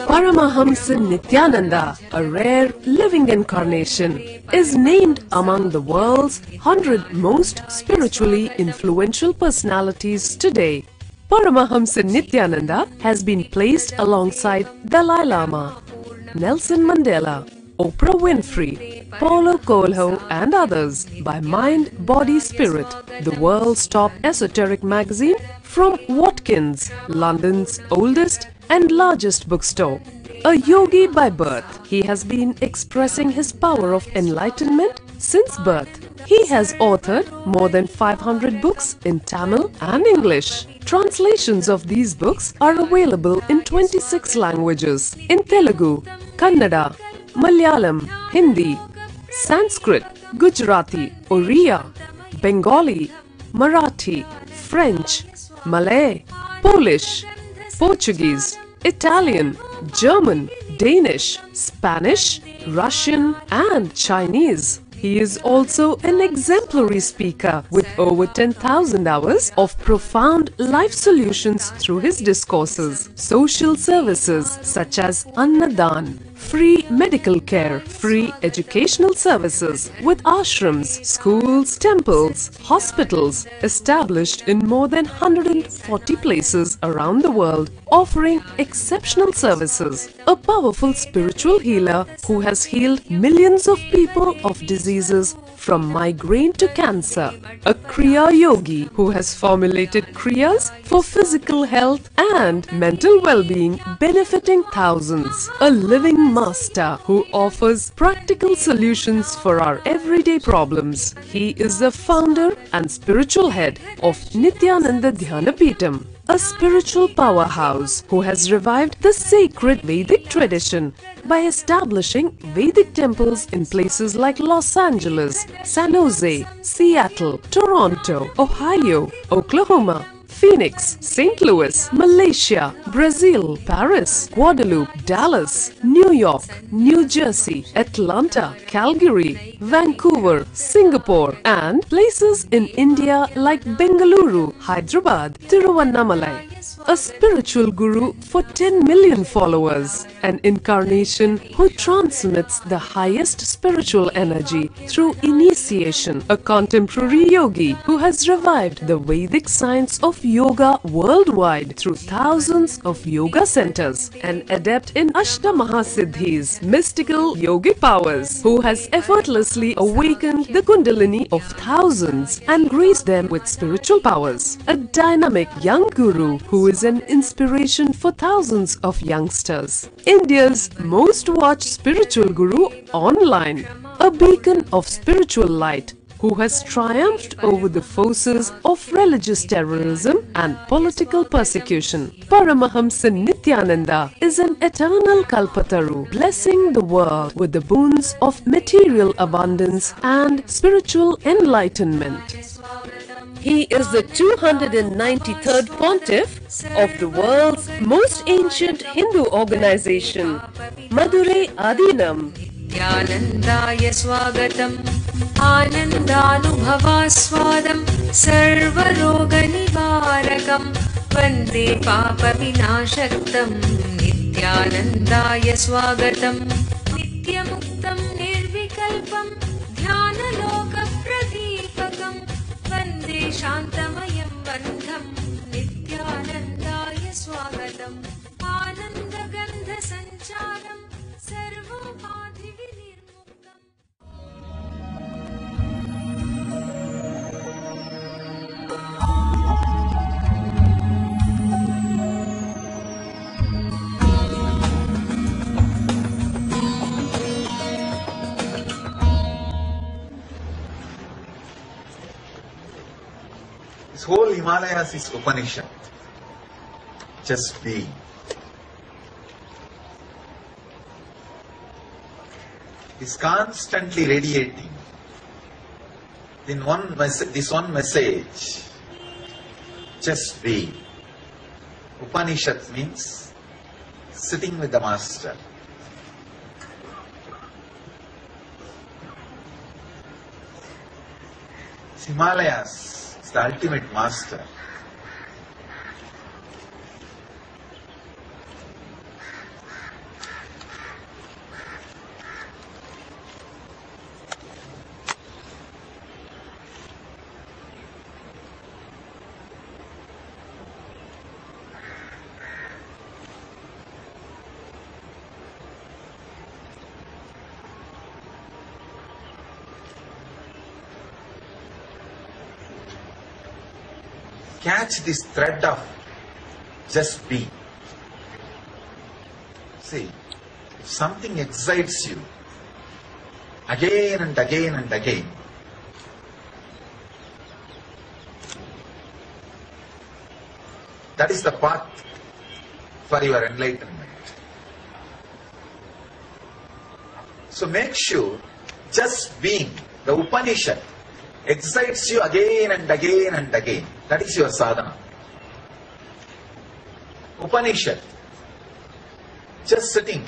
Paramahamsa Nithyananda, a rare living incarnation, is named among the world's 100 most spiritually influential personalities today. Paramahamsa Nithyananda has been placed alongside Dalai Lama, Nelson Mandela, Oprah Winfrey, Paulo Coelho and others by Mind, Body, Spirit, the world's top esoteric magazine from Watkins, London's oldest and largest bookstore. A yogi by birth, he has been expressing his power of enlightenment since birth. He has authored more than 500 books in Tamil and English. Translations of these books are available in 26 languages in Telugu, Kannada, Malayalam, Hindi, Sanskrit, Gujarati, Oriya, Bengali, Marathi, French, Malay, Polish, Portuguese, Italian, German, Danish, Spanish, Russian and Chinese. He is also an exemplary speaker with over 10,000 hours of profound life solutions through his discourses. Social services such as Annadan, free medical care, free educational services with ashrams, schools, temples, hospitals established in more than 140 places around the world, offering exceptional services. A powerful spiritual healer who has healed millions of people of diseases from migraine to cancer. A Kriya Yogi who has formulated Kriyas for physical health and mental well-being, benefiting thousands. A living master who offers practical solutions for our everyday problems. He is the founder and spiritual head of Nithyananda Dhyanapeetham, a spiritual powerhouse who has revived the sacred Vedic tradition by establishing Vedic temples in places like Los Angeles, San Jose, Seattle, Toronto, Ohio, Oklahoma, Phoenix, St. Louis, Malaysia, Brazil, Paris, Guadeloupe, Dallas, New York, New Jersey, Atlanta, Calgary, Vancouver, Singapore, and places in India like Bengaluru, Hyderabad, Tiruvannamalai. A spiritual guru for 10 million followers, an incarnation who transmits the highest spiritual energy through initiation, a contemporary yogi who has revived the Vedic science of yoga worldwide through thousands of yoga centers, an adept in Ashtamaha-siddhis, mystical yogic powers, who has effortlessly awakened the Kundalini of thousands and graced them with spiritual powers, a dynamic young guru who is an inspiration for thousands of youngsters, India's most watched spiritual guru online, a beacon of spiritual light who has triumphed over the forces of religious terrorism and political persecution. Paramahamsa Nithyananda is an eternal Kalpataru, blessing the world with the boons of material abundance and spiritual enlightenment. He is the 293rd Pontiff of the world's most ancient Hindu organization, Madurai Adinam. Nithyanandaya swagatam Anandanubhavaswadam Sarvaroga nivarakam Vande papa vinashaktam Nithyanandaya swagatam Nityamuktam nirvikalpam Dhyanaloka pradipakam Vande shantamayam bandham Nithyanandaya swagatam Anandagandha sancharam Sarvopati vinirmuktam. This whole Himalayas is Upanishad. Just being. Is constantly radiating in this one message, just be. Upanishad means sitting with the master. Himalayas is the ultimate master. catch this thread of just be. See, if something excites you again and again and again, that is the path for your enlightenment. So make sure just being, the Upanishad, excites you again and again and again. That is your sadhana. Upanishad, just sitting.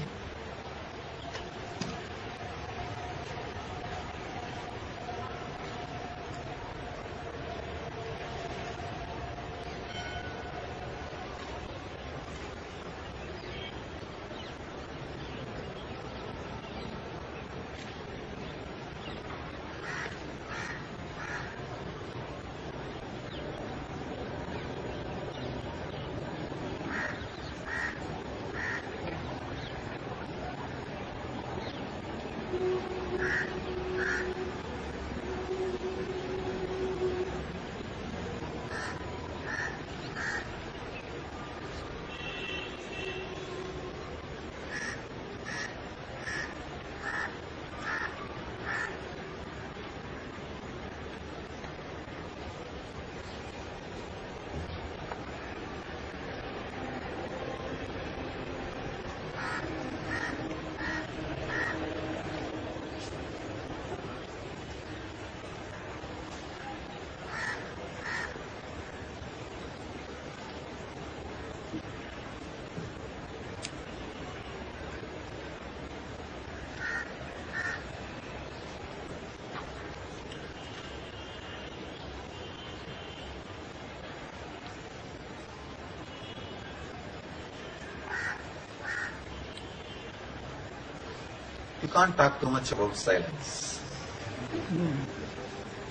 You can't talk too much about silence.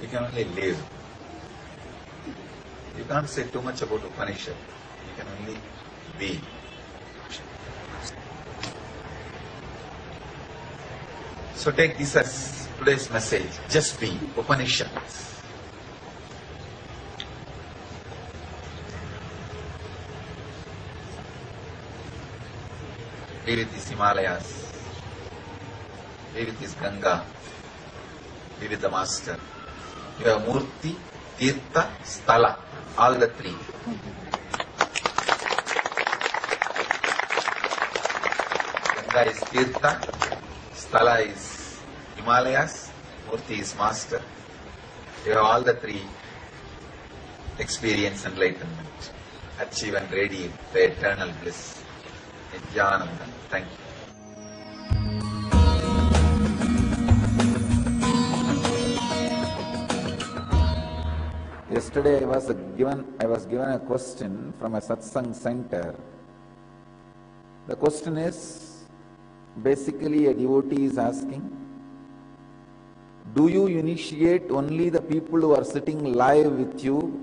You can only live. You can't say too much about Upanishad. You can only be. So take this as today's message. Just be. Upanishad. Be with these Himalayas. Be with this Ganga. Be with the Master. You have Murti, Tirtha, Sthala. All the three. Ganga is Tirtha. Sthala is Himalayas. Murti is Master. You have all the three. Experience enlightenment. Achieve and radiate the eternal bliss. Nithyananda. Thank you. Yesterday I was given a question from a satsang center. The question is, basically a devotee is asking, do you initiate only the people who are sitting live with you,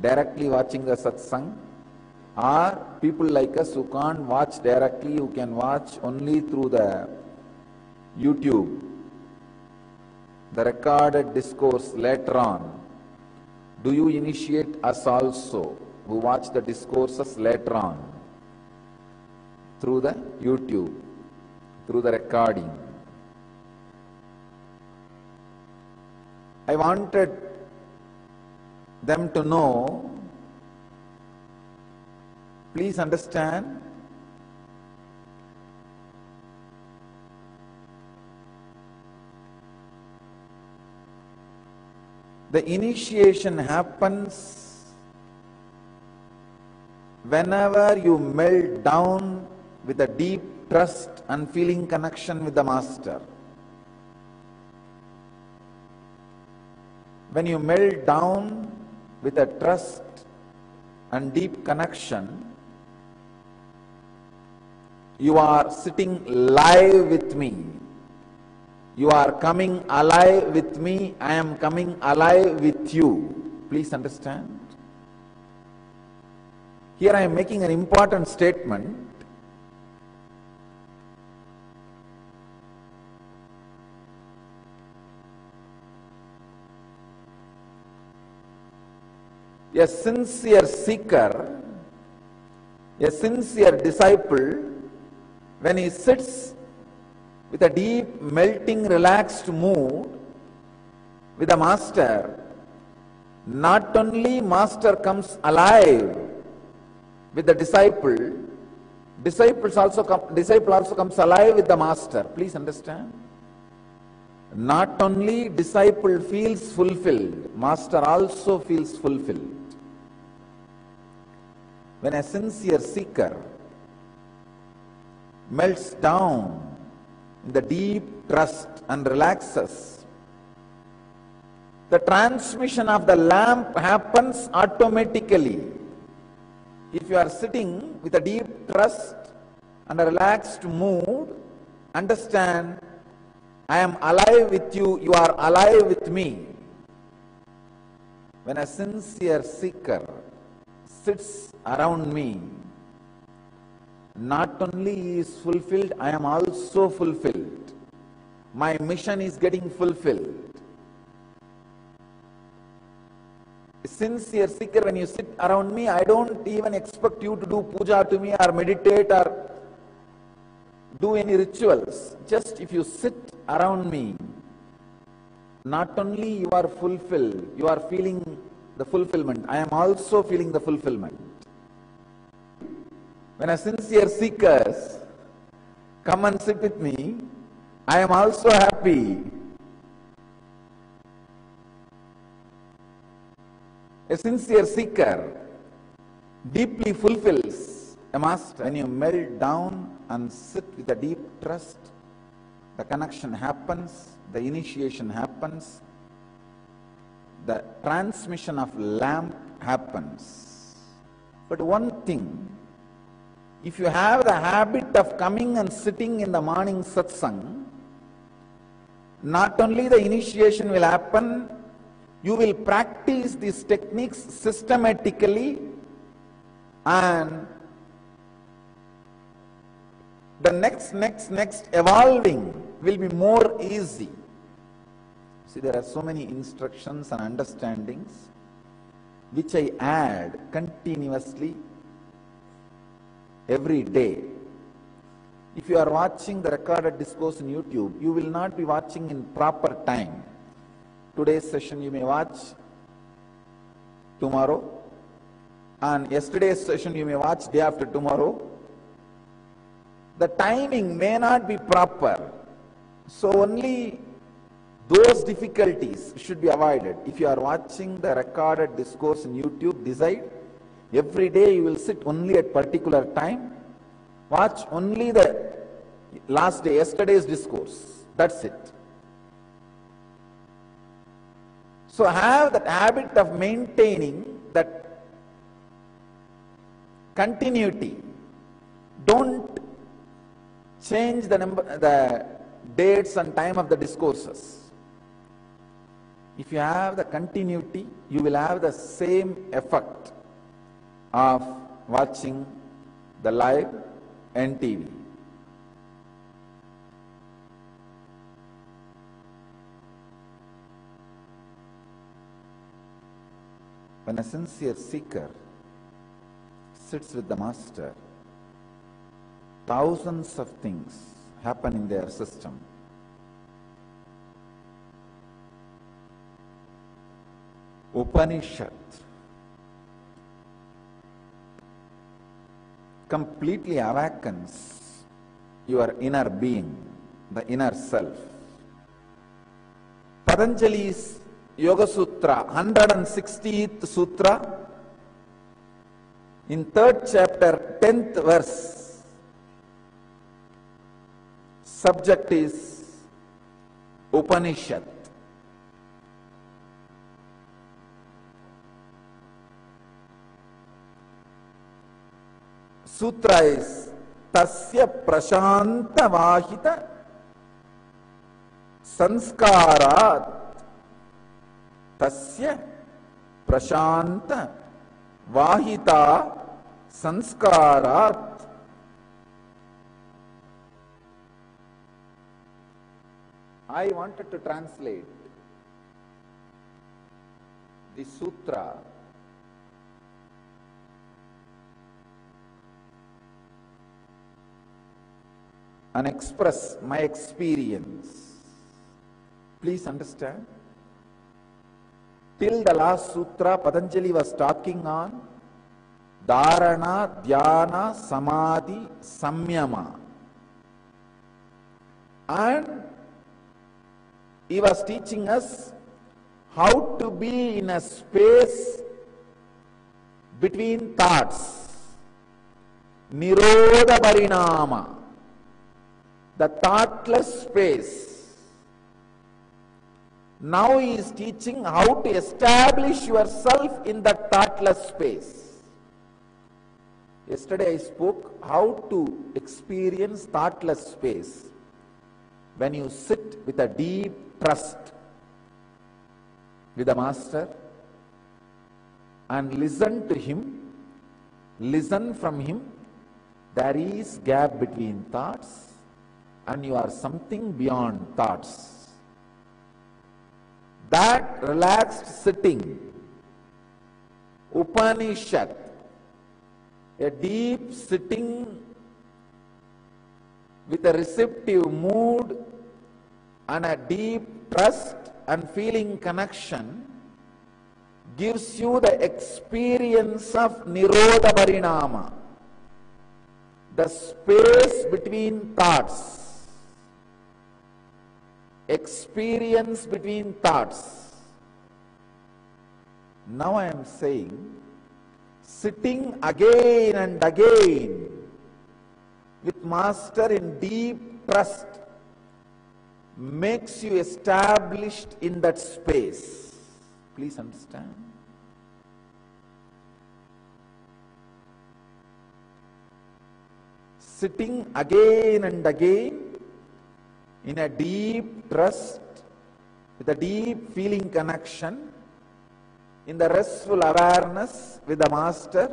directly watching the satsang, or people like us who can't watch directly, who can watch only through the YouTube, the recorded discourse later on? Do you initiate us also, who watch the discourses later on, through the YouTube, through the recording? I wanted them to know, please understand, the initiation happens whenever you melt down with a deep trust and feeling connection with the Master. When you melt down with a trust and deep connection, you are sitting live with me. You are coming alive with me, I am coming alive with you. Please understand. Here I am making an important statement. A sincere seeker, a sincere disciple, when he sits with a deep, melting, relaxed mood with the master, not only master comes alive with the disciple, disciple also comes alive with the master. Please understand. Not only disciple feels fulfilled, master also feels fulfilled. When a sincere seeker melts down in the deep trust and relaxes, the transmission of the lamp happens automatically. If you are sitting with a deep trust and a relaxed mood, understand, I am alive with you, you are alive with me. When a sincere seeker sits around me, not only he is fulfilled, I am also fulfilled. My mission is getting fulfilled. A sincere seeker, when you sit around me, I don't even expect you to do puja to me or meditate or do any rituals. Just if you sit around me, not only you are fulfilled, you are feeling the fulfillment. I am also feeling the fulfillment. When a sincere seekers come and sit with me, I am also happy. A sincere seeker deeply fulfills a master. When you melt down and sit with a deep trust, the connection happens, the initiation happens, the transmission of lamp happens. But one thing, if you have the habit of coming and sitting in the morning satsang, not only the initiation will happen, you will practice these techniques systematically, and the next evolving will be more easy. See, there are so many instructions and understandings which I add continuously every day. If you are watching the recorded discourse on YouTube, you will not be watching in proper time. Today's session you may watch tomorrow, and yesterday's session you may watch day after tomorrow. The timing may not be proper, so only those difficulties should be avoided. If you are watching the recorded discourse on YouTube, decide every day you will sit only at particular time, watch only the last day, yesterday's discourse, that's it. So have that habit of maintaining that continuity. Don't change the dates and time of the discourses. If you have the continuity, you will have the same effect of watching the live NTV. When a sincere seeker sits with the master, thousands of things happen in their system. Upanishad completely awakens your inner being, the inner self. Patanjali's Yoga Sutra, 160th Sutra, in 3rd chapter, 10th verse, subject is Upanishad. Sutra is Tasya Prashanta Vahita Sanskarat. Tasya Prashanta Vahita Sanskarat. I wanted to translate the sutra and express my experience. Please understand. Till the last sutra, Patanjali was talking on Dharana, Dhyana, Samadhi, Samyama. And he was teaching us how to be in a space between thoughts. Nirodha Parinama, the thoughtless space. Now he is teaching how to establish yourself in that thoughtless space. Yesterday I spoke how to experience thoughtless space when you sit with a deep trust with the Master and listen to him, listen from him. There is gap between thoughts and you are something beyond thoughts. That relaxed sitting, Upanishad, a deep sitting with a receptive mood and a deep trust and feeling connection, gives you the experience of Nirodha Parinama, the space between thoughts. Experience between thoughts. Now I am saying, sitting again and again with Master in deep trust makes you established in that space. Please understand. Sitting again and again in a deep trust, with a deep feeling connection, in the restful awareness with the Master,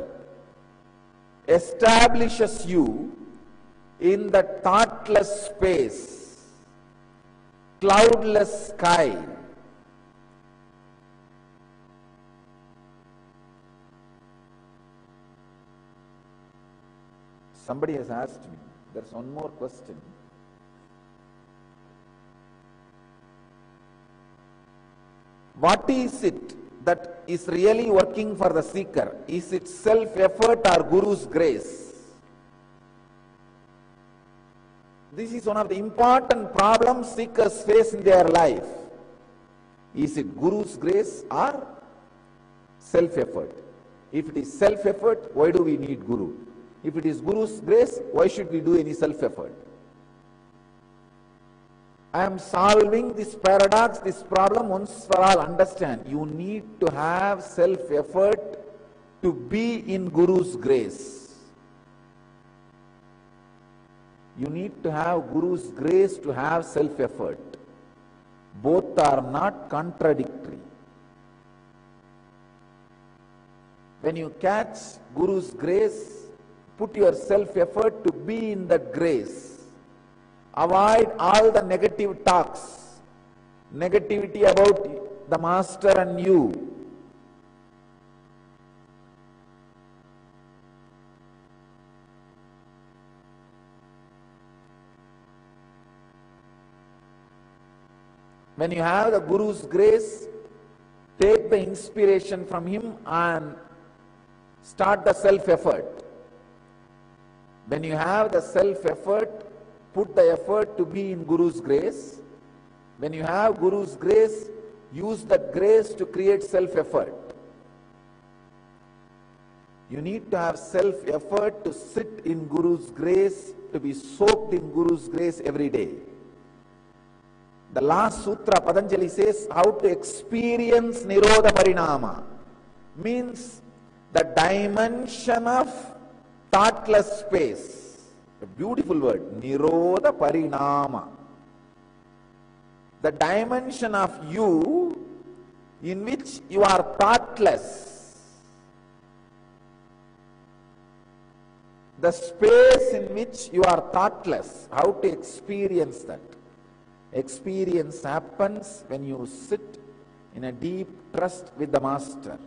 establishes you in the thoughtless space, cloudless sky. Somebody has asked me, there's one more question. What is it that is really working for the seeker? Is it self-effort or Guru's grace? This is one of the important problems seekers face in their life. Is it Guru's grace or self-effort? If it is self-effort, why do we need Guru? If it is Guru's grace, why should we do any self-effort? I am solving this paradox, this problem once for all. Understand, you need to have self-effort to be in Guru's grace. You need to have Guru's grace to have self-effort. Both are not contradictory. When you catch Guru's grace, put your self-effort to be in that grace. Avoid all the negative talks, negativity about the Master and you. When you have the Guru's grace, take the inspiration from him and start the self-effort. When you have the self-effort, put the effort to be in Guru's grace. When you have Guru's grace, use that grace to create self-effort. You need to have self-effort to sit in Guru's grace, to be soaked in Guru's grace every day. The last sutra, Patanjali says, how to experience Nirodha Parinama. Means the dimension of thoughtless space. A beautiful word, Nirodha Parinama. The dimension of you in which you are thoughtless. The space in which you are thoughtless. How to experience that? Experience happens when you sit in a deep trust with the Master.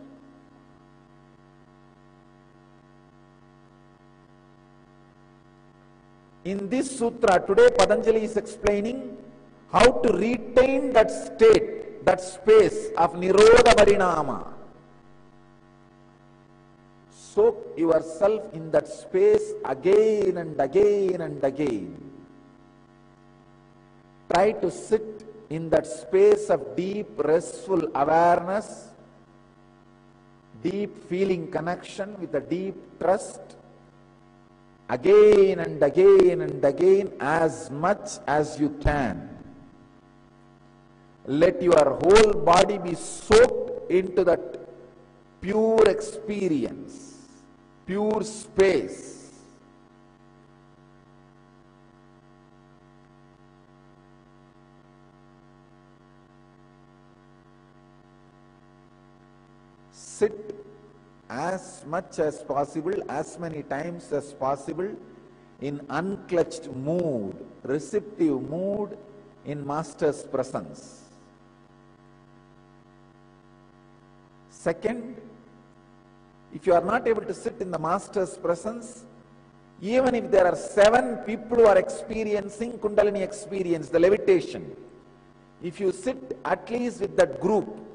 In this sutra, today Patanjali is explaining how to retain that state, that space of Nirodha Parinama. Soak yourself in that space again and again and again. Try to sit in that space of deep, restful awareness, deep feeling connection with a deep trust, again and again and again, as much as you can. Let your whole body be soaked into that pure experience, pure space. Sit as much as possible, as many times as possible, in unclutched mood, receptive mood, in Master's presence. Second, if you are not able to sit in the Master's presence, even if there are 7 people who are experiencing Kundalini experience, the levitation, if you sit at least with that group,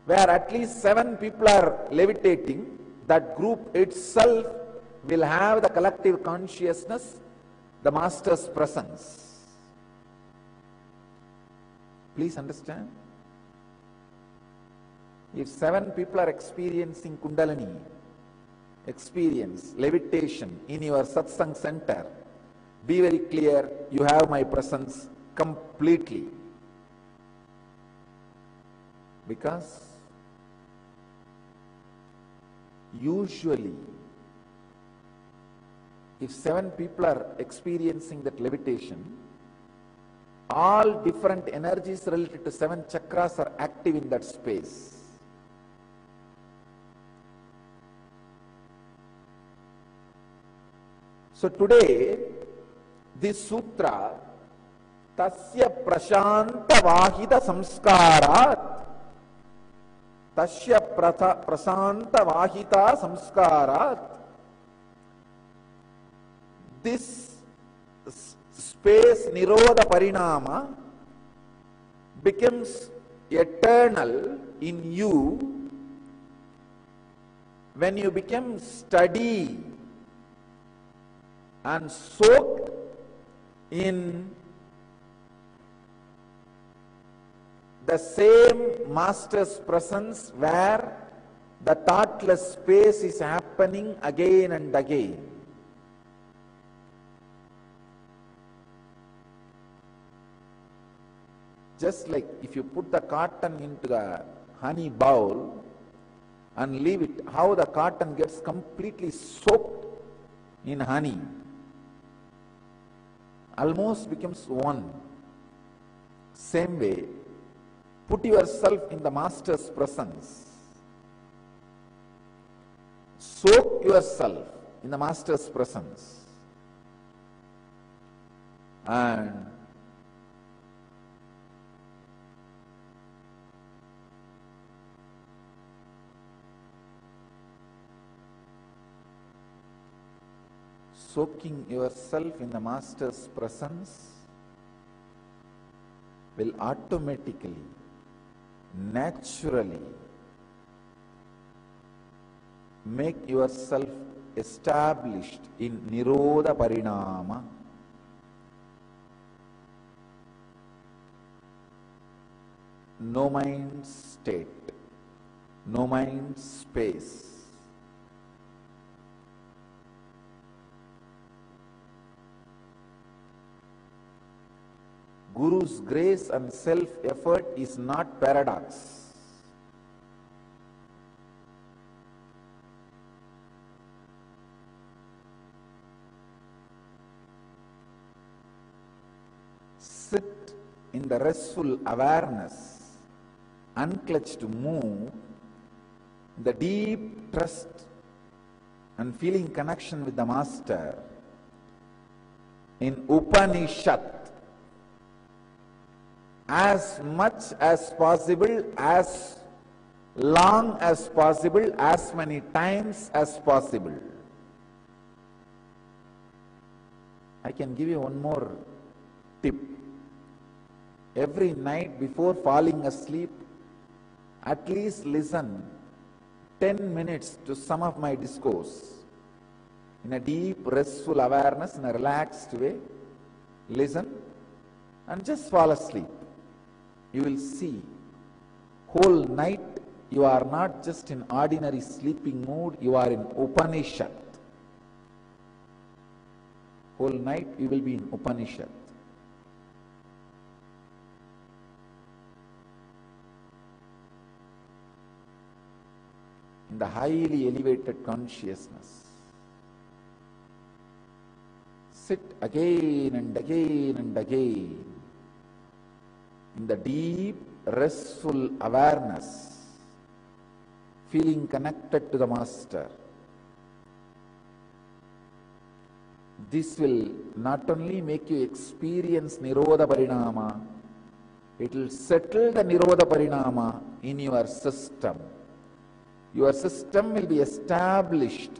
where at least 7 people are levitating, that group itself will have the collective consciousness, the Master's presence. Please understand. If 7 people are experiencing Kundalini experience, levitation in your satsang center, be very clear, you have my presence completely. Because usually, if 7 people are experiencing that levitation, all different energies related to 7 chakras are active in that space. So today, this sutra, Tasya Prashanta Vahita Samskarat, Tasya Prasanta Vahita Samskarat, this space Nirodha Parinama becomes eternal in you when you become steady and soaked in the same Master's presence where the thoughtless space is happening again and again. Just like if you put the cotton into the honey bowl and leave it, how the cotton gets completely soaked in honey, almost becomes one. Same way, put yourself in the Master's presence. Soak yourself in the Master's presence. And soaking yourself in the Master's presence will automatically, naturally make yourself established in Nirodha Parinama. No mind state, no mind space. Guru's grace and self-effort is not paradox. Sit in the restful awareness, unclutched mood, the deep trust and feeling connection with the Master. In Upanishad, as much as possible, as long as possible, as many times as possible. I can give you one more tip. Every night before falling asleep, at least listen 10 minutes to some of my discourse in a deep, restful awareness, in a relaxed way. Listen and just fall asleep. You will see, whole night you are not just in ordinary sleeping mood, you are in Upanishad. Whole night you will be in Upanishad. In the highly elevated consciousness. Sit again and again and again in the deep, restful awareness, feeling connected to the Master. This will not only make you experience Nirodha Parinama, it will settle the Nirodha Parinama in your system. Your system will be established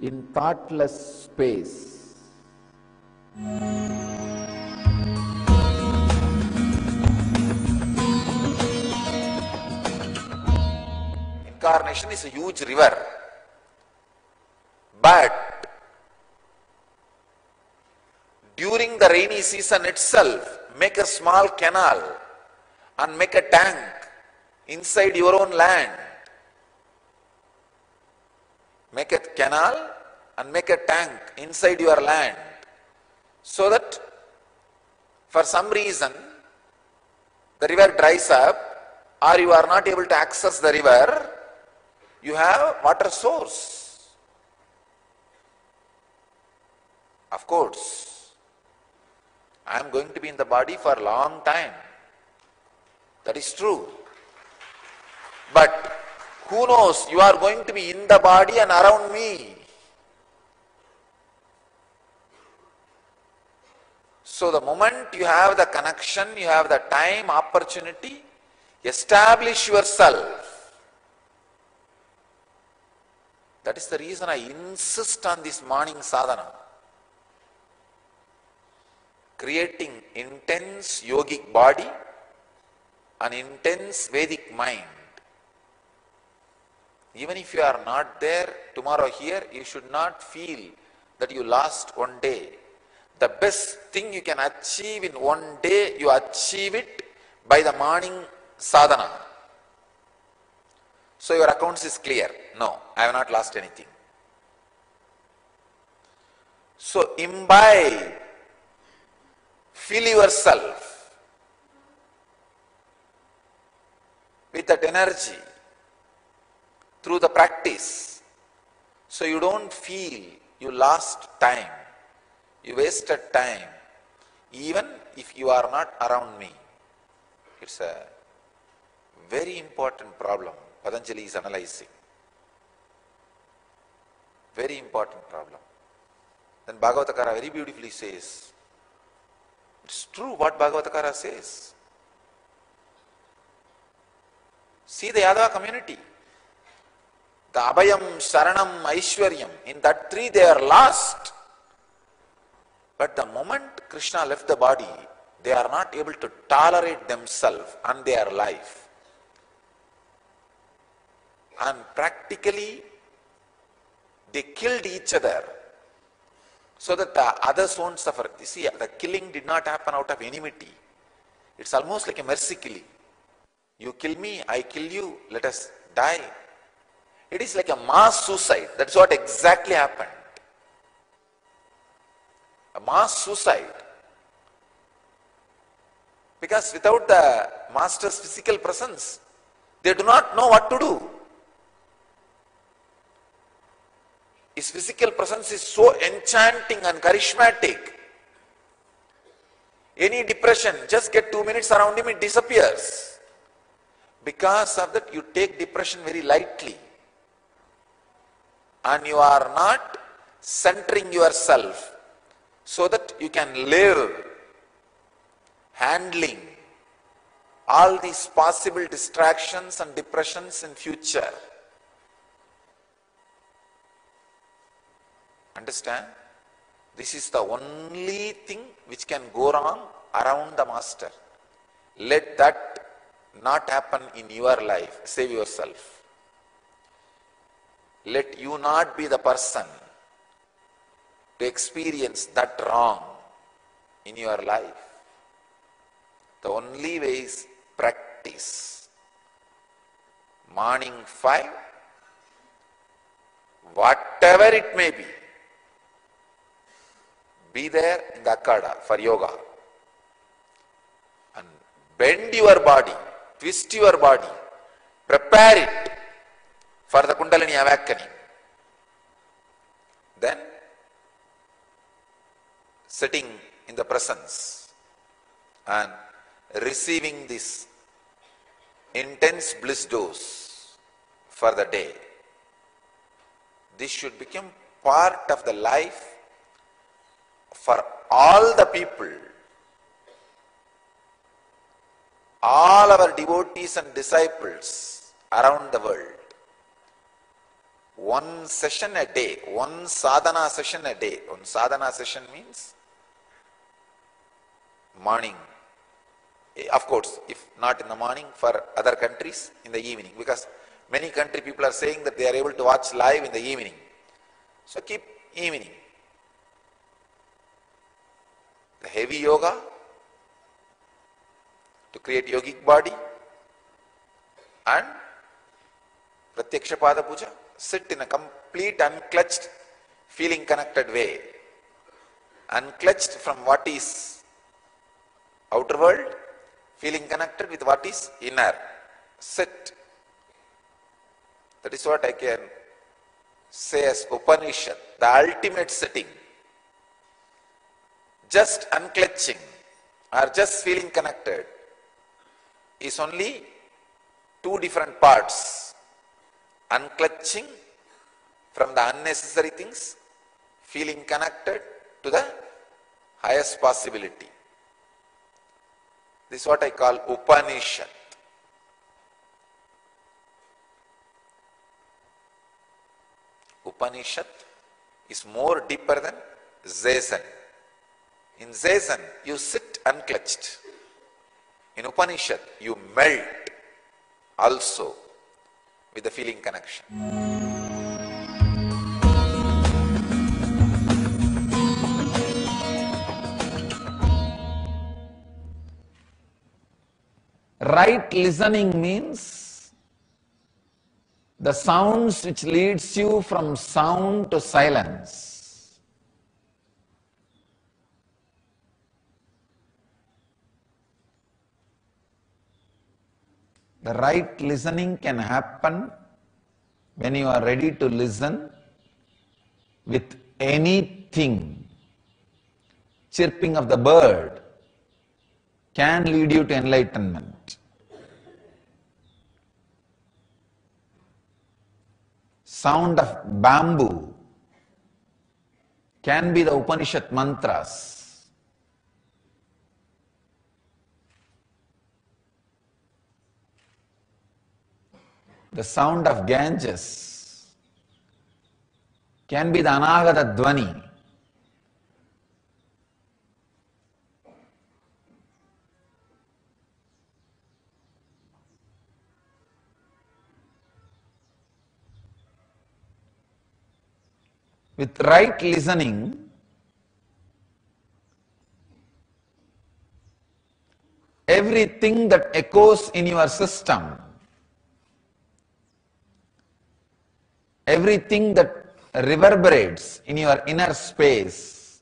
in thoughtless space. Incarnation is a huge river, but during the rainy season itself, make a small canal and make a tank inside your own land. Make a canal and make a tank inside your land, so that for some reason the river dries up or you are not able to access the river, you have water source. Of course, I am going to be in the body for a long time. That is true. But who knows, you are going to be in the body and around me. So the moment you have the connection, you have the time, opportunity, establish yourself. That is the reason I insist on this morning sadhana. Creating intense yogic body, an intense Vedic mind. Even if you are not there tomorrow here, you should not feel that you lost one day. The best thing you can achieve in one day, you achieve it by the morning sadhana. So your accounts is clear. No, I have not lost anything. So imbibe, fill yourself with that energy through the practice, so you don't feel you lost time, you wasted time, even if you are not around me. It's a very important problem Patanjali is analyzing. Very important problem. Then Bhagavatakara very beautifully says, it's true what Bhagavatakara says. See the Yadava community. The Abhayam, Sharanam, Aishwaryam, in that three they are lost. But the moment Krishna left the body, they are not able to tolerate themselves and their life. And practically, they killed each other so that the others won't suffer. You see, the killing did not happen out of enmity. It's almost like a mercy killing. You kill me, I kill you, let us die. It is like a mass suicide. That's what exactly happened. A mass suicide. Because without the master's physical presence, they do not know what to do. His physical presence is so enchanting and charismatic. Any depression, just get 2 minutes around him, it disappears. Because of that, you take depression very lightly. And you are not centering yourself so that you can live handling all these possible distractions and depressions in future. Understand? This is the only thing which can go wrong around the master. Let that not happen in your life. Save yourself. Let you not be the person to experience that wrong in your life. The only way is practice. Morning 5, whatever it may be there in the Akada for yoga. And bend your body, twist your body, prepare it for the Kundalini awakening. Then, sitting in the presence and receiving this intense bliss dose for the day. This should become part of the life for all the people, all our devotees and disciples around the world. One session a day, one sadhana session a day. One sadhana session means morning. Of course, if not in the morning, for other countries, in the evening. Because many country people are saying that they are able to watch live in the evening. So keep evening. The heavy yoga to create yogic body and Pratyaksha Pada Puja. Sit in a complete unclutched, feeling connected way. Unclutched from what is outer world, feeling connected with what is inner. Sit. That is what I can say as Upanishad, the ultimate sitting. Just unclutching or just feeling connected is only two different parts. Unclutching from the unnecessary things, feeling connected to the highest possibility. This is what I call Upanishad. Upanishad is more deeper than Zazen. In Zazen, you sit unclutched. In Upanishad, you melt also with the feeling connection. Right listening means the sounds which leads you from sound to silence. The right listening can happen when you are ready to listen with anything. Chirping of the bird can lead you to enlightenment. Sound of bamboo can be the Upanishad mantras. The sound of Ganges can be the Anagata Dvani. With right listening, everything that echoes in your system, everything that reverberates in your inner space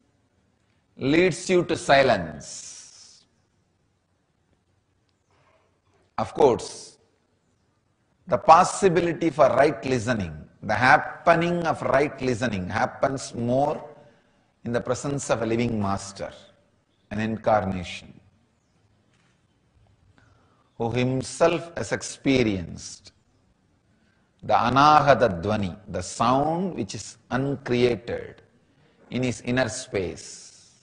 leads you to silence. Of course, the possibility for right listening, the happening of right listening happens more in the presence of a living master, an incarnation, who himself has experienced the anahata dvani, the sound which is uncreated in his inner space.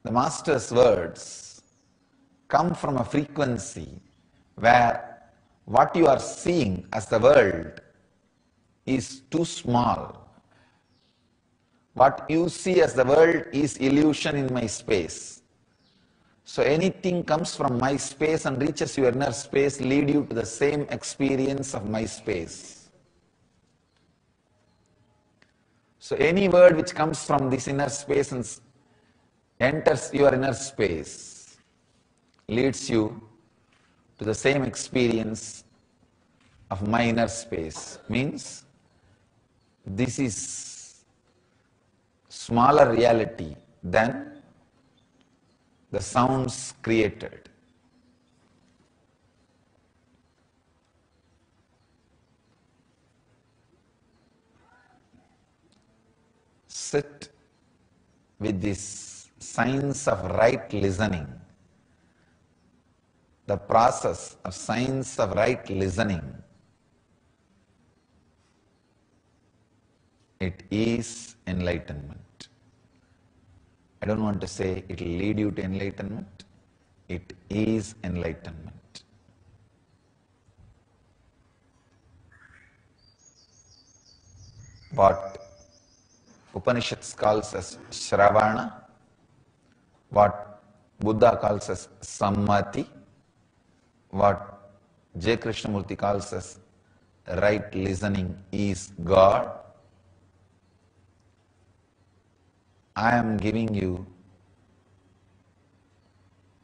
The master's words come from a frequency where what you are seeing as the world is too small. What you see as the world is illusion in my space. So anything comes from my space and reaches your inner space lead you to the same experience of my space. So any word which comes from this inner space and enters your inner space leads you to the same experience of my inner space. Means this is smaller reality than the sounds created. Sit with this science of right listening. The process of science of right listening. It is enlightenment. I don't want to say it will lead you to enlightenment. It is enlightenment. What Upanishads calls as Shravana, what Buddha calls as Sammati, what J. Krishnamurti calls as right listening is God. I am giving you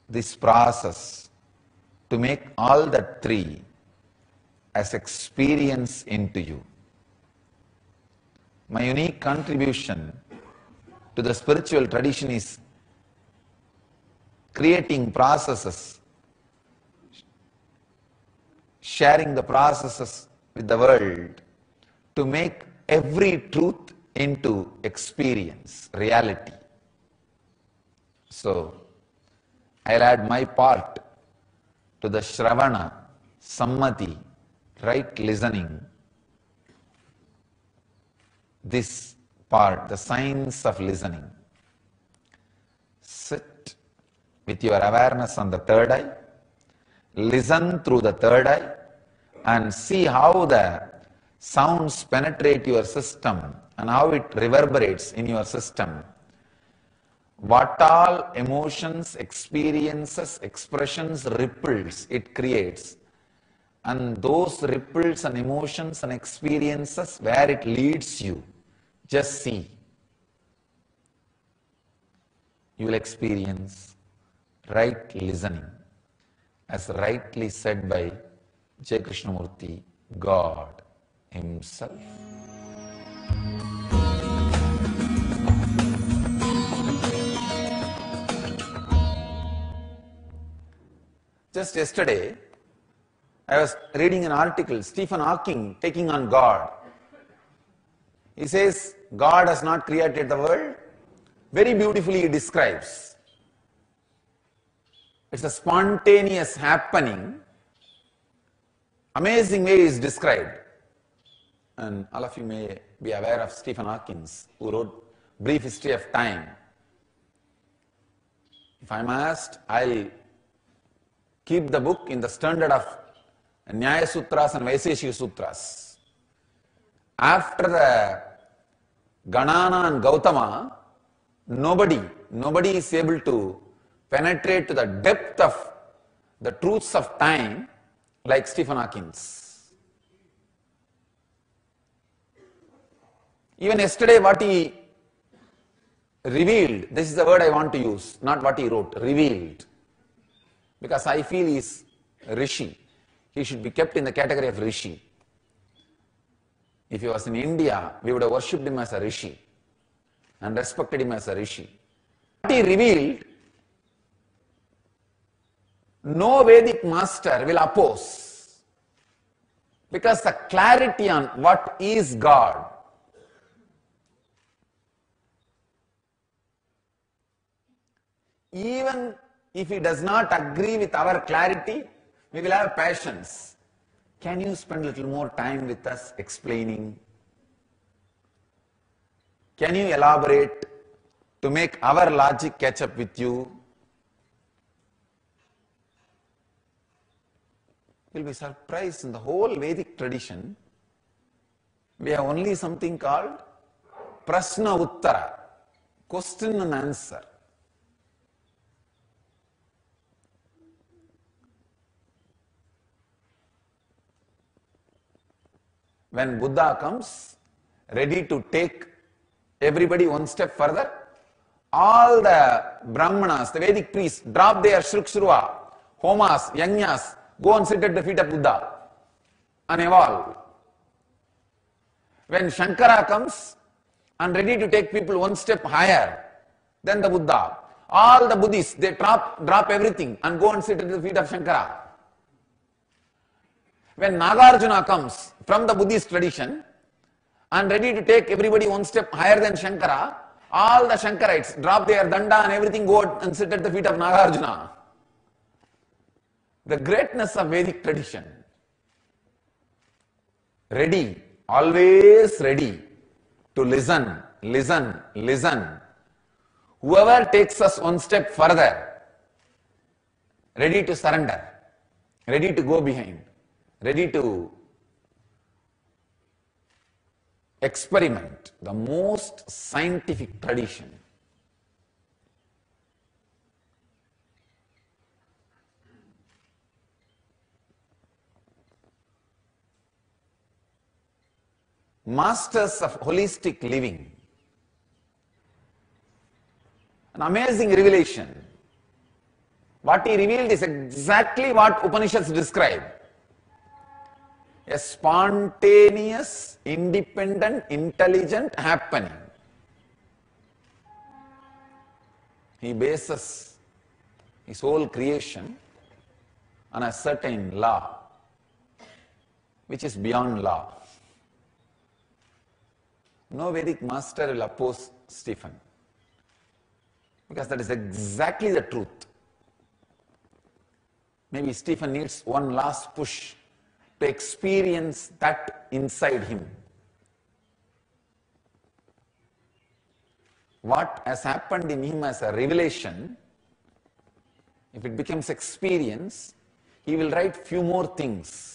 this process to make all the three as experience into you. My unique contribution to the spiritual tradition is creating processes, sharing the processes with the world to make every truth into experience, reality. So, I'll add my part to the Shravana, Sammati, right listening. This part, the science of listening. Sit with your awareness on the third eye, listen through the third eye, and see how the sounds penetrate your system and how it reverberates in your system. What all emotions, experiences, expressions, ripples it creates. And those ripples and emotions and experiences, where it leads you, just see. You will experience right listening, as rightly said by J. Krishnamurti, God Himself. Just yesterday, I was reading an article, Stephen Hawking taking on God. He says, God has not created the world. Very beautifully he describes. It's a spontaneous happening. Amazing way is described. And all of you may be aware of Stephen Hawking, who wrote Brief History of Time. If I'm asked, I'll keep the book in the standard of Nyaya Sutras and Vaiseshika Sutras. After the Ganana and Gautama, nobody is able to penetrate to the depth of the truths of time like Stephen Hawking. Even yesterday what he revealed, this is the word I want to use, not what he wrote, revealed. Because I feel he is Rishi. He should be kept in the category of Rishi. If he was in India, we would have worshipped him as a Rishi and respected him as a Rishi. What he revealed, no Vedic master will oppose, because the clarity on what is God, even if he does not agree with our clarity, we will have patience. Can you spend a little more time with us explaining? Can you elaborate to make our logic catch up with you? You'll be surprised, in the whole Vedic tradition, we have only something called Prashna Uttara, question and answer. When Buddha comes, ready to take everybody one step further, all the Brahmanas, the Vedic priests, drop their Shrukshrua, Homas, Yajnas, go and sit at the feet of Buddha and evolve. When Shankara comes and ready to take people one step higher than the Buddha, all the Buddhists, they drop everything and go and sit at the feet of Shankara. When Nagarjuna comes from the Buddhist tradition and ready to take everybody one step higher than Shankara, all the Shankarites drop their danda and everything, go out and sit at the feet of Nagarjuna. The greatness of Vedic tradition. Ready, always ready to listen, listen, listen. Whoever takes us one step further, ready to surrender, ready to go behind, ready to experiment, the most scientific tradition. Masters of holistic living. An amazing revelation. What he revealed is exactly what Upanishads describe. A spontaneous, independent, intelligent happening. He bases his whole creation on a certain law, which is beyond law. No Vedic master will oppose Stephen, because that is exactly the truth. Maybe Stephen needs one last push to experience that inside him. What has happened in him as a revelation, if it becomes experience, he will write few more things.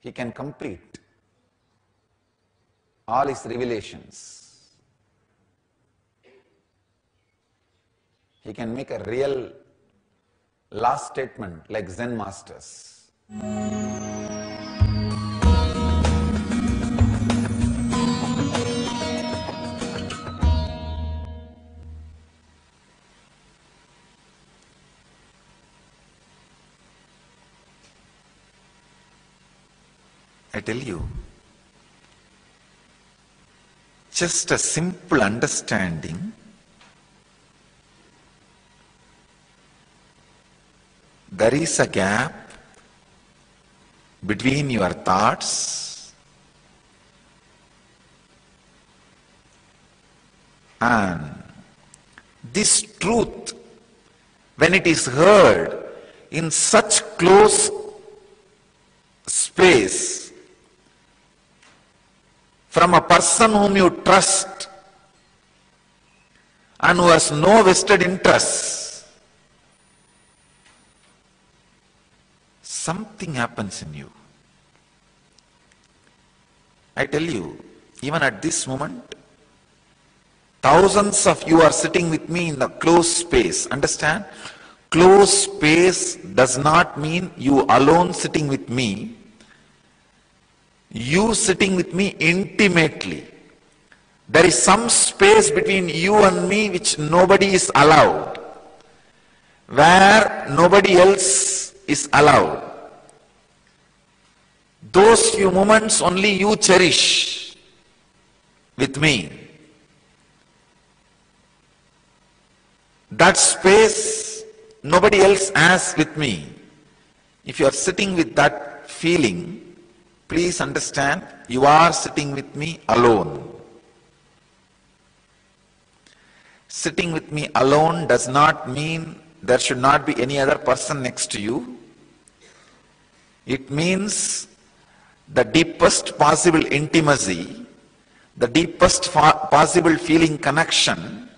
He can complete all his revelations. He can make a real last statement like Zen masters. I tell you, just a simple understanding there is a gap between your thoughts and this truth, when it is heard in such close space from a person whom you trust and who has no vested interest, something happens in you. I tell you, even at this moment, thousands of you are sitting with me in the closed space. Understand? Closed space does not mean you alone sitting with me. You sitting with me intimately. There is some space between you and me which nobody is allowed, where nobody else is allowed. Those few moments only you cherish with me. That space nobody else has with me. If you are sitting with that feeling, please understand, you are sitting with me alone. Sitting with me alone does not mean there should not be any other person next to you. It means the deepest possible intimacy, the deepest possible feeling connection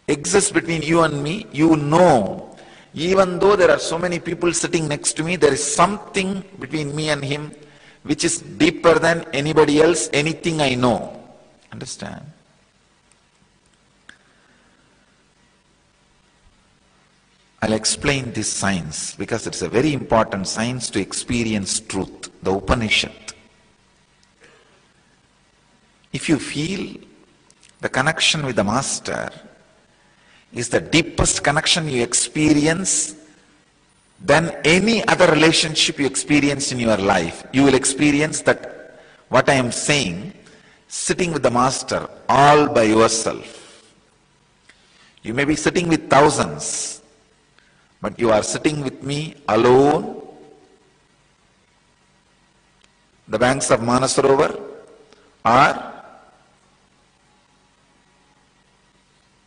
exists between you and me. You know, even though there are so many people sitting next to me, there is something between me and him which is deeper than anybody else, anything I know. Understand? I'll explain this science because it's a very important science to experience truth, the Upanishad. If you feel the connection with the Master is the deepest connection you experience than any other relationship you experience in your life, you will experience that what I am saying, sitting with the Master all by yourself. You may be sitting with thousands, but you are sitting with me alone, the banks of Manasarovar, or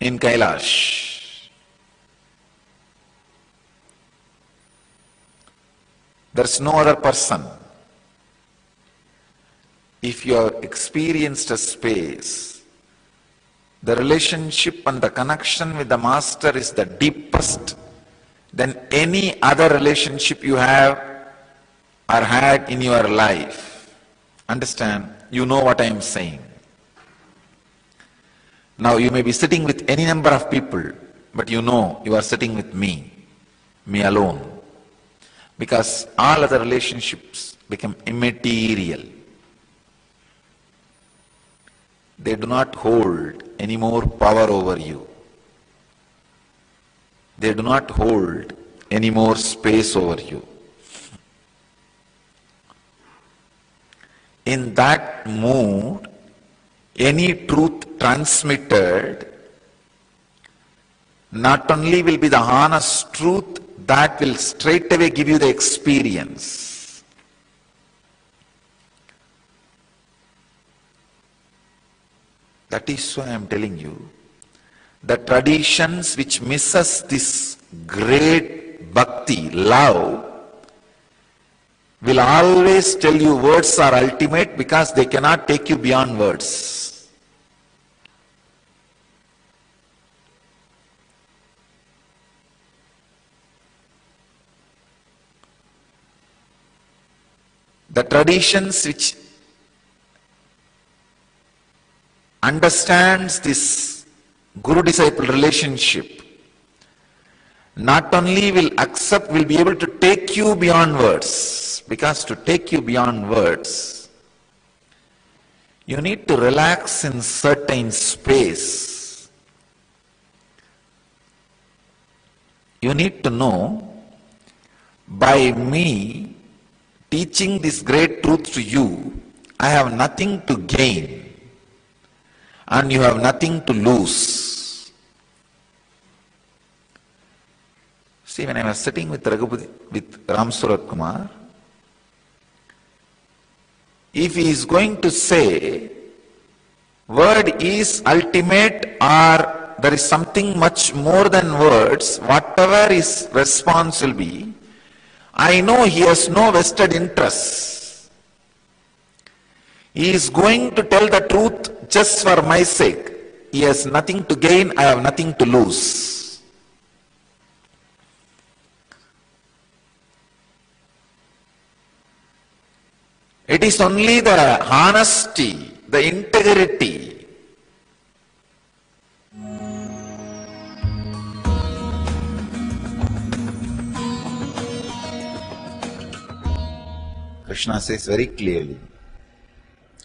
in Kailash. There's no other person. If you have experienced a space, the relationship and the connection with the Master is the deepest than any other relationship you have or had in your life. Understand? You know what I am saying. Now you may be sitting with any number of people, but you know you are sitting with me alone. Because all other relationships become immaterial. They do not hold any more power over you. They do not hold any more space over you. In that mood, any truth transmitted not only will be the honest truth, that will straight away give you the experience. That is why I am telling you, the traditions which misses this great bhakti, love, will always tell you words are ultimate because they cannot take you beyond words. The traditions which understands this guru-disciple relationship not only will be able to take you beyond words, because to take you beyond words, you need to relax in certain space. You need to know, by me teaching this great truth to you, I have nothing to gain and you have nothing to lose. See, when I was sitting with Ram Surat Kumar, if he is going to say, word is ultimate or there is something much more than words, whatever his response will be, I know he has no vested interest. He is going to tell the truth just for my sake. He has nothing to gain, I have nothing to lose. It is only the honesty, the integrity. Krishna says very clearly,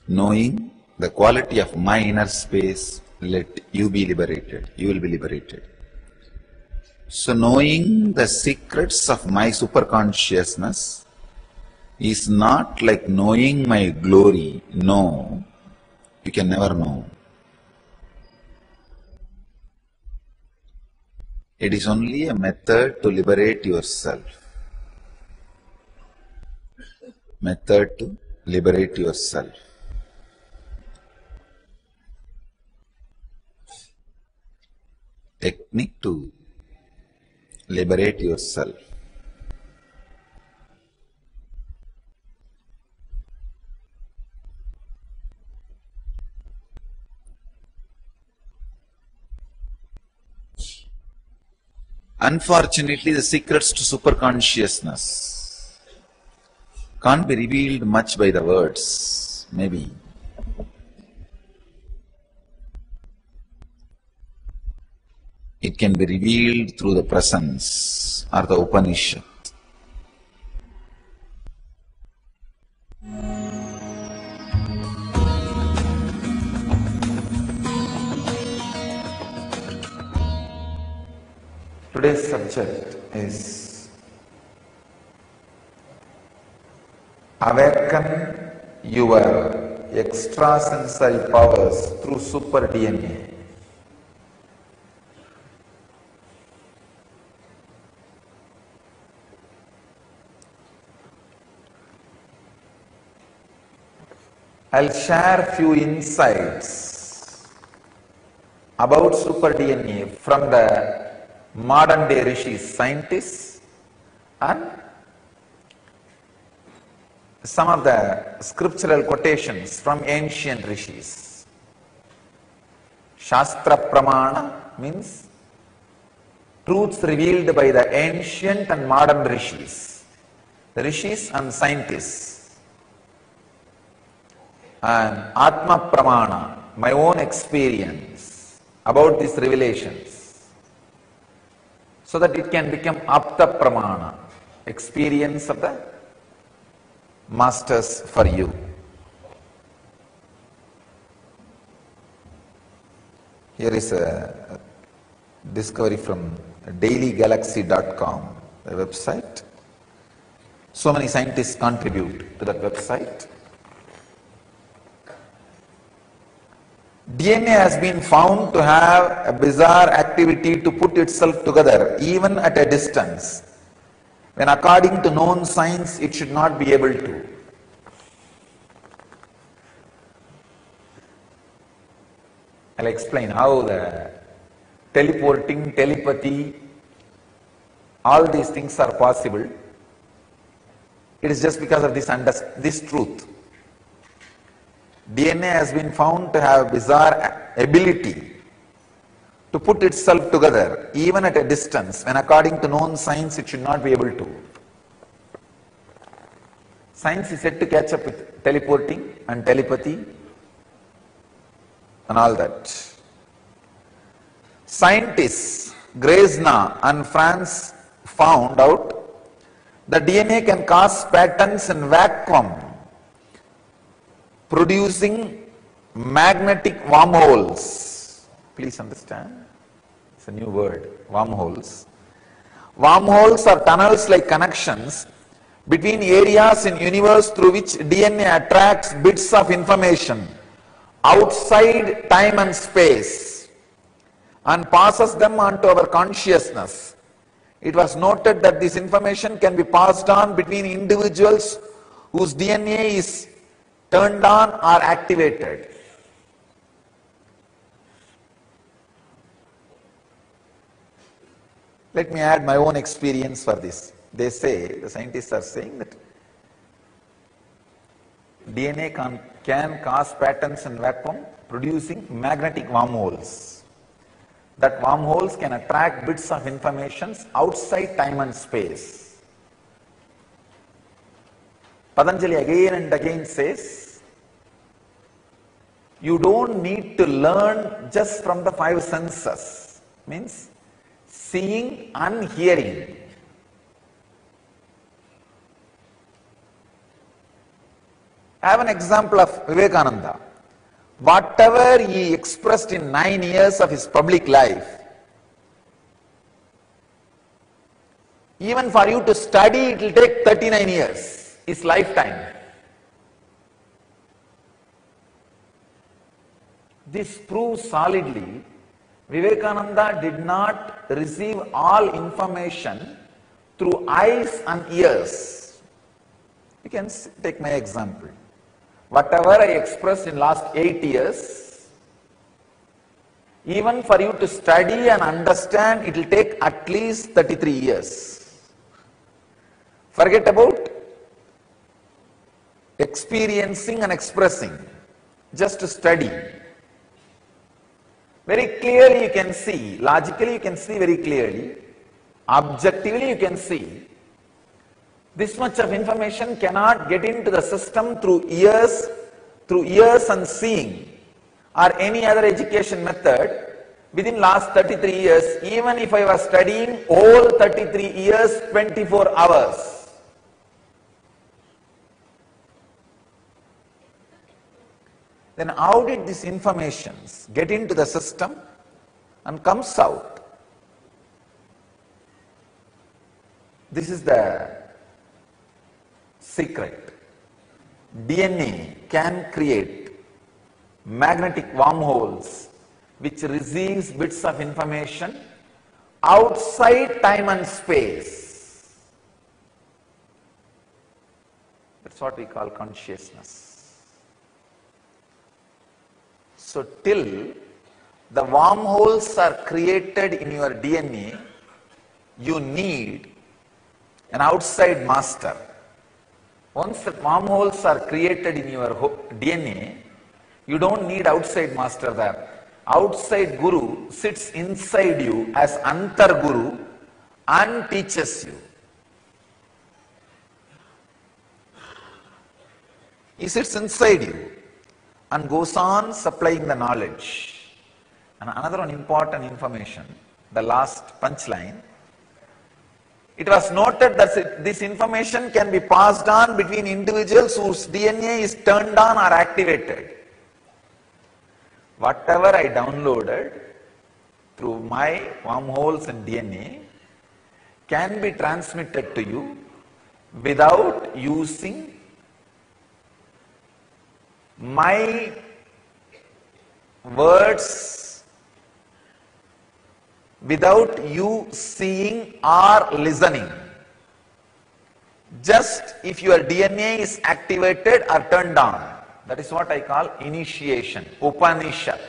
knowing the quality of my inner space, let you be liberated, you will be liberated. So knowing the secrets of my superconsciousness is not like knowing my glory. No, you can never know. It is only a method to liberate yourself. Method to liberate yourself. Technique to liberate yourself. Unfortunately, the secrets to superconsciousness can't be revealed much by the words, maybe. It can be revealed through the presence or the Upanishad. Today's subject is awaken your extrasensory powers through super DNA. I'll share few insights about super DNA from the modern day rishis, scientists, and some of the scriptural quotations from ancient rishis. Shastra Pramana means truths revealed by the ancient and modern rishis, the rishis and scientists. And Atma Pramana, my own experience about these revelations, so that it can become Apta Pramana, experience of the masters for you. Here is a discovery from dailygalaxy.com, the website. So many scientists contribute to that website. DNA has been found to have a bizarre activity to put itself together even at a distance, when according to known science it should not be able to. I'll explain how the teleporting, telepathy, all these things are possible. It is just because of this truth. DNA has been found to have bizarre ability to put itself together even at a distance, when according to known science it should not be able to. Science is said to catch up with teleporting and telepathy and all that. Scientists Grezna and France found out that DNA can cause patterns in vacuum, producing magnetic wormholes. Please understand, it's a new word, wormholes. Wormholes are tunnels like connections between areas in universe through which DNA attracts bits of information outside time and space and passes them on to our consciousness. It was noted that this information can be passed on between individuals whose DNA is turned on or activated. Let me add my own experience for this. They say, the scientists are saying that DNA can cause patterns in vacuum, producing magnetic wormholes. That wormholes can attract bits of information outside time and space. Patanjali again and again says, you don't need to learn just from the five senses, means seeing and hearing. I have an example of Vivekananda. Whatever he expressed in 9 years of his public life, even for you to study, it will take 39 years, his lifetime. This proves solidly Vivekananda did not receive all information through eyes and ears. You can take my example. Whatever I expressed in last 8 years, even for you to study and understand, it will take at least 33 years. Forget about experiencing and expressing, just to study. Very clearly you can see, logically you can see very clearly, Objectively you can see, this much of information cannot get into the system through ears and seeing or any other education method within last 33 years, even if I was studying all 33 years, 24 hours. Then how did these informations get into the system and comes out? This is the secret. DNA can create magnetic wormholes which receives bits of information outside time and space. That's what we call consciousness. So till the wormholes are created in your DNA, you need an outside master. Once the wormholes are created in your DNA, you don't need outside master there. Outside Guru sits inside you as Antar Guru and teaches you. He sits inside you and goes on supplying the knowledge. And another one important information, the last punchline. It was noted that this information can be passed on between individuals whose DNA is turned on or activated. Whatever I downloaded through my wormholes in DNA can be transmitted to you without using my words, without you seeing or listening. Just if your DNA is activated or turned on. That is what I call initiation, Upanishad.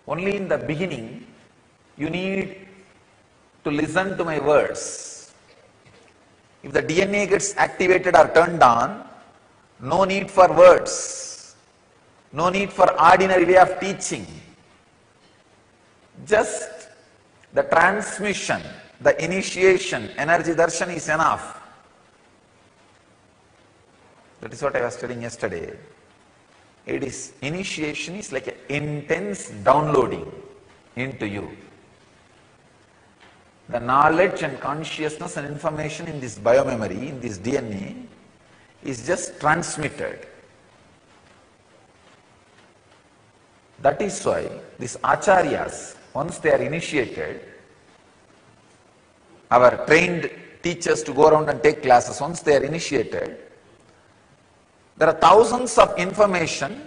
Only in the beginning, you need to listen to my words. If the DNA gets activated or turned on, no need for words, no need for ordinary way of teaching. Just the transmission, the initiation, energy darshan is enough. That is what I was telling yesterday. It is, initiation is like an intense downloading into you. The knowledge and consciousness and information in this biomemory, in this DNA, is just transmitted. That is why these acharyas, once they are initiated, our trained teachers to go around and take classes, once they are initiated, there are thousands of information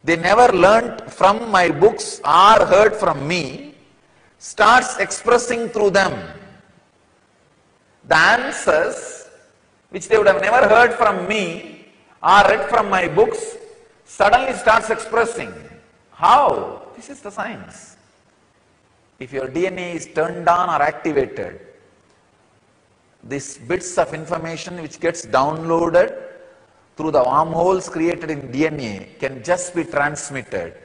they never learnt from my books or heard from me, starts expressing through them. The answers which they would have never heard from me or read from my books suddenly starts expressing. How? This is the science. If your DNA is turned on or activated, these bits of information which gets downloaded through the wormholes created in DNA can just be transmitted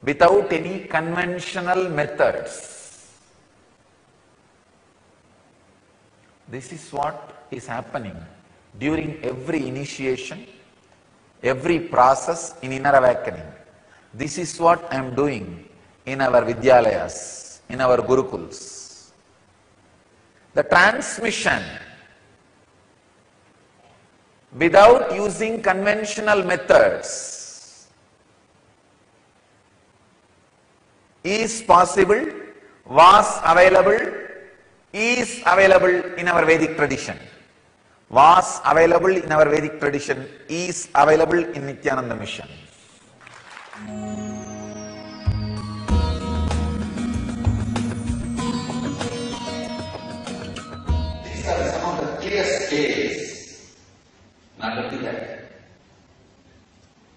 without any conventional methods. This is what is happening during every initiation, every process in inner awakening. This is what I am doing in our Vidyalayas, in our Gurukuls. The transmission without using conventional methods is possible, was available, is available in our Vedic tradition. Was available in our Vedic tradition, is available in Nithyananda mission. These are some of the clearest cases. Not only that,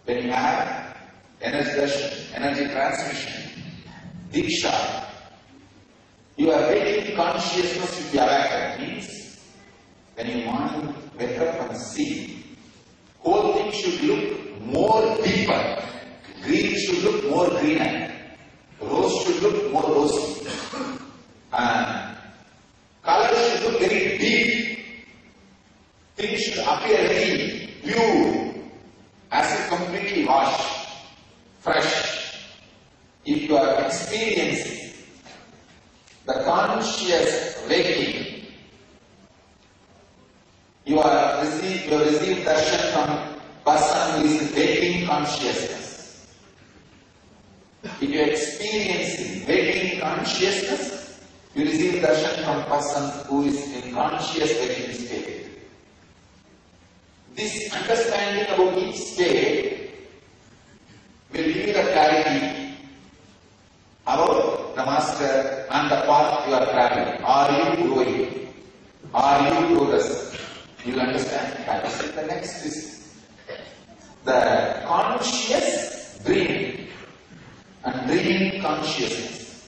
when you have energy transmission, diksha, you are waking consciousness with the awakened. Means when you morning wake up and see, whole thing should look more deeper. Green should look more greener. Rose should look more rosy. Colors should look very deep. Things should appear very pure, as if completely washed, fresh. If you are experiencing the conscious waking, you have received darshan from person who is waking consciousness. If you are experiencing waking consciousness, you receive darshan from person who is in conscious waking state. This understanding about each state will give you the clarity about the master and the path you are traveling. Are you growing? Are you progressing? You will understand that. The next is the conscious dreaming and dreaming consciousness.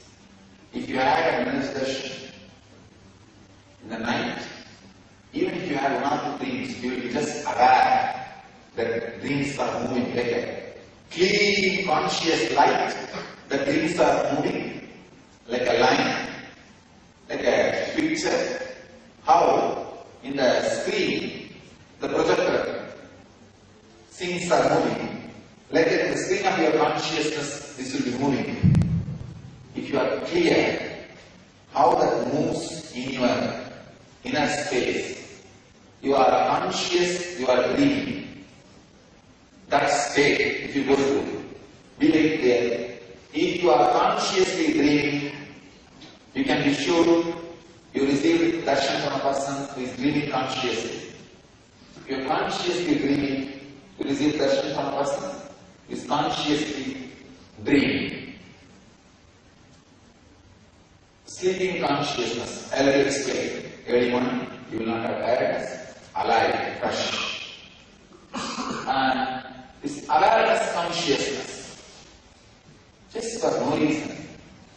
If you had a meditation in the night, even if you have one or two dreams, you will be just aware that dreams are moving like a clean, conscious light. The dreams are moving like a line, like a picture. How in the screen, the projector, scenes are moving. Like at the screen of your consciousness, this will be moving. If you are clear how that moves in your inner space, you are conscious, you are dreaming. That state, if you go through, be like there. If you are consciously dreaming, you can be sure you receive darshan from a person who is dreaming consciously. If you are consciously dreaming, you receive darshan from a person who is consciously dreaming. Sleeping consciousness, I will explain. Early morning, you will not have awareness, alive, fresh. And this awareness consciousness, just for no reason,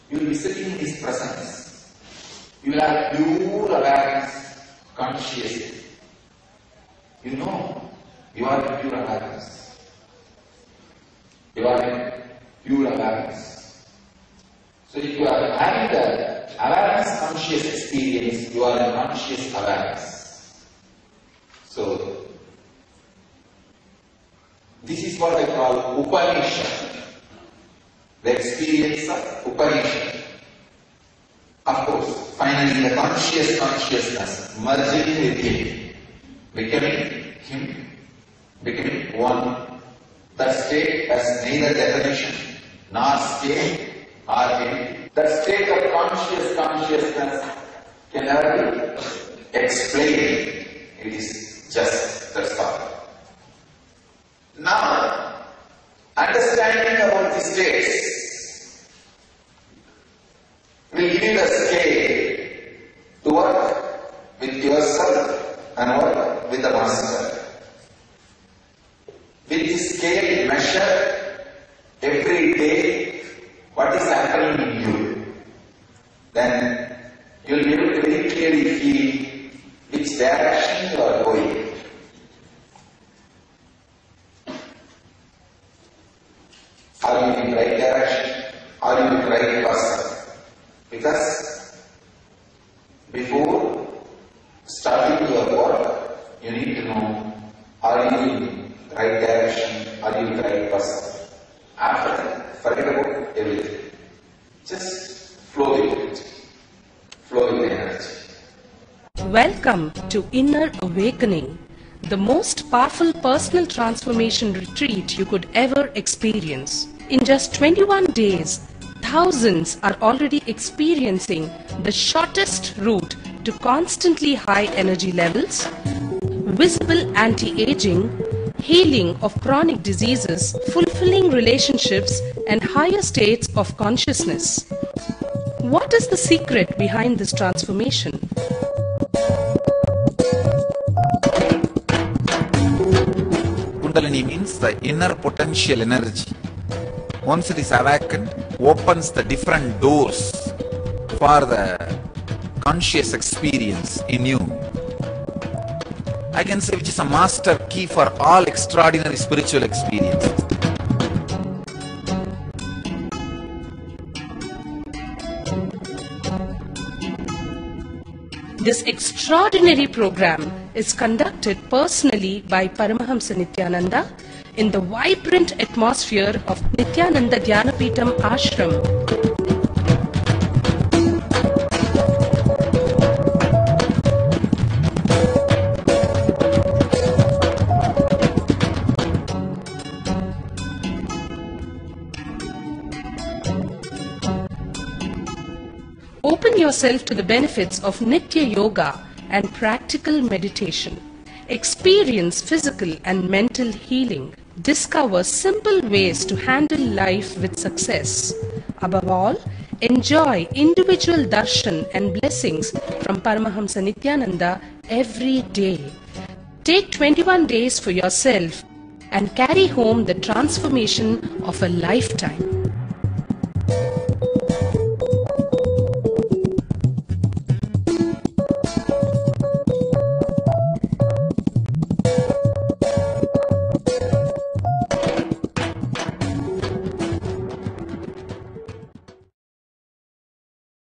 you will be sitting in His presence. You will have pure awareness consciously. You know, you are in pure awareness. You are in pure awareness. So if you are having the awareness conscious experience, you are in conscious awareness. So, this is what I call Upanishad, the experience of Upanishad. Of course, finally the conscious consciousness merging with Him, becoming one. That state has neither definition nor scale or end. That state of conscious consciousness can never be explained. It is just, that's all. Now, understanding about the states will give you the scale to work with yourself and work with the master. With this scale, measure every day what is happening in you. Then you will be able to very clearly feel which direction you are going. Are you in the right direction? Are you in the right person? Because before starting your work, you need to know, are you in the right direction? Are you in the right person? After that, forget about everything. Just flow with it. Flow with the energy. Welcome to Inner Awakening, the most powerful personal transformation retreat you could ever experience. In just 21 days, thousands are already experiencing the shortest route to constantly high energy levels, visible anti-aging, healing of chronic diseases, fulfilling relationships, and higher states of consciousness. What is the secret behind this transformation? Kundalini means the inner potential energy. Once it is awakened, opens the different doors for the conscious experience in you. I can say which is a master key for all extraordinary spiritual experiences. This extraordinary program is conducted personally by Paramahamsa Nithyananda in the vibrant atmosphere of Nithyananda Dhyanapitham Ashram. Open yourself to the benefits of Nitya Yoga and practical meditation. Experience physical and mental healing. Discover simple ways to handle life with success. Above all, enjoy individual darshan and blessings from Paramahamsa Nithyananda every day. Take 21 days for yourself and carry home the transformation of a lifetime.